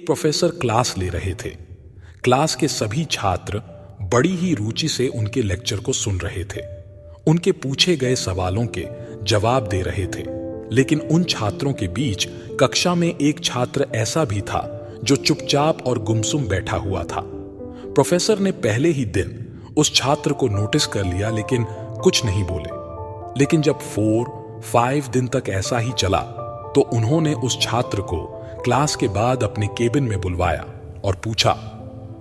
Professor class ले रहे थे। क्लास के सभी छात्र बड़ी ही रुचि से उनके लेक्चर को सुन रहे थे। उनके पूछे गए सवालों के जवाब दे रहे थे। लेकिन उन छात्रों के बीच कक्षा में एक छात्र ऐसा भी था जो चुपचाप और गुमसुम बैठा हुआ था। प्रोफेसर ने पहले ही दिन उस छात्र को नोटिस कर लिया, लेकिन कुछ नहीं बोले। लेकिन जब 4-5 दिन तक ऐसा ही चला तो उन्होंने उस छात्र को क्लास के बाद अपने केबिन में बुलवाया और पूछा,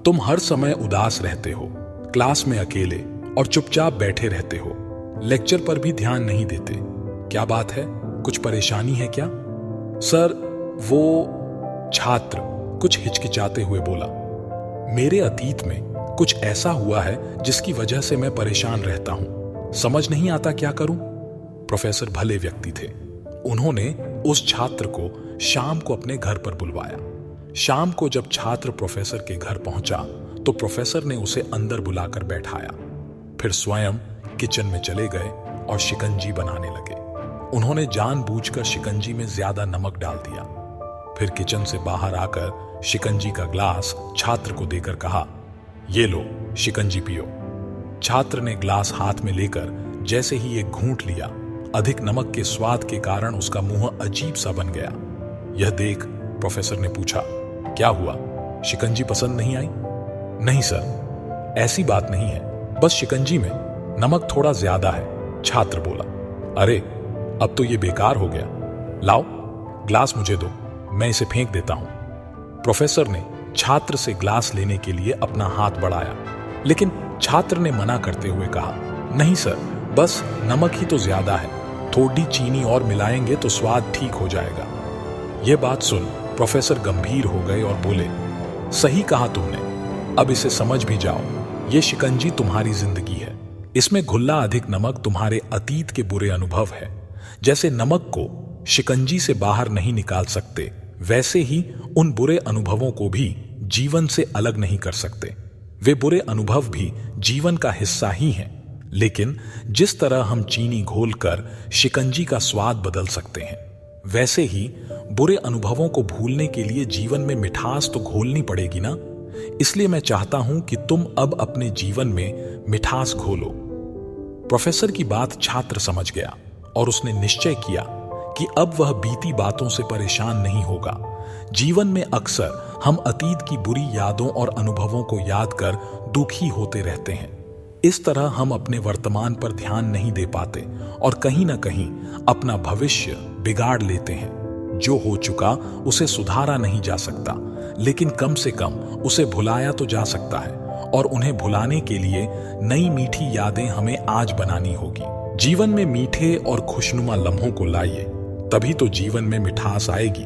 तुम हर समय उदास रहते हो, क्लास में अकेले और चुपचाप बैठे रहते हो, लेक्चर पर भी ध्यान नहीं देते, क्या बात है? कुछ परेशानी है क्या? सर, वो छात्र कुछ हिचकिचाते हुए बोला, मेरे अतीत में कुछ ऐसा हुआ है जिसकी वजह से मैं परेशान रहता हूं, समझ नहीं आता क्या करूं। प्रोफेसर भले व्यक्ति थे। उन्होंने उस छात्र को शाम को अपने घर पर बुलवाया। शाम को जब छात्र प्रोफेसर के घर पहुंचा तो प्रोफेसर ने उसे अंदर बुलाकर बैठाया। फिर स्वयं किचन में चले गए और शिकंजी बनाने लगे। उन्होंने जानबूझकर शिकंजी में ज्यादा नमक डाल दिया। फिर किचन से बाहर आकर शिकंजी का ग्लास छात्र को देकर कहा, ये लो, शिकंजी पियो। छात्र ने ग्लास हाथ में लेकर जैसे ही एक घूंट लिया, अधिक नमक के स्वाद के कारण उसका मुंह अजीब सा बन गया। यह देख प्रोफेसर ने पूछा, क्या हुआ, शिकंजी पसंद नहीं आई? नहीं सर, ऐसी बात नहीं है, बस शिकंजी में नमक थोड़ा ज्यादा है, छात्र बोला। अरे, अब तो ये बेकार हो गया, लाओ ग्लास मुझे दो, मैं इसे फेंक देता हूं। प्रोफेसर ने छात्र से ग्लास लेने के लिए अपना हाथ बढ़ाया, लेकिन छात्र ने मना करते हुए कहा, नहीं सर, बस नमक ही तो ज्यादा है, थोड़ी चीनी और मिलाएंगे तो स्वाद ठीक हो जाएगा। यह बात सुन प्रोफेसर गंभीर हो गए और बोले, सही कहा तुमने, अब इसे समझ भी जाओ, ये शिकंजी तुम्हारी जिंदगी है, इसमें घुल्ला अधिक नमक तुम्हारे अतीत के बुरे अनुभव है। जैसे नमक को शिकंजी से बाहर नहीं निकाल सकते, वैसे ही उन बुरे अनुभवों को भी जीवन से अलग नहीं कर सकते। वे बुरे अनुभव भी जीवन का हिस्सा ही हैं, लेकिन जिस तरह हम चीनी घोलकर शिकंजी का स्वाद बदल सकते हैं, वैसे ही बुरे अनुभवों को भूलने के लिए जीवन में मिठास तो घोलनी पड़ेगी ना। इसलिए मैं चाहता हूं कि तुम अब अपने जीवन में मिठास घोलो। प्रोफेसर की बात छात्र समझ गया और उसने निश्चय किया कि अब वह बीती बातों से परेशान नहीं होगा। जीवन में अक्सर हम अतीत की बुरी यादों और अनुभवों को याद कर दुखी होते रहते हैं। इस तरह हम अपने वर्तमान पर ध्यान नहीं दे पाते और कहीं ना कहीं अपना भविष्य बिगाड़ लेते हैं। जो हो चुका उसे सुधारा नहीं जा सकता, लेकिन कम से कम उसे भुलाया तो जा सकता है, और उन्हें भुलाने के लिए नई मीठी यादें हमें आज बनानी होगी। जीवन में मीठे और खुशनुमा लम्हों को लाइए, तभी तो जीवन में मिठास आएगी।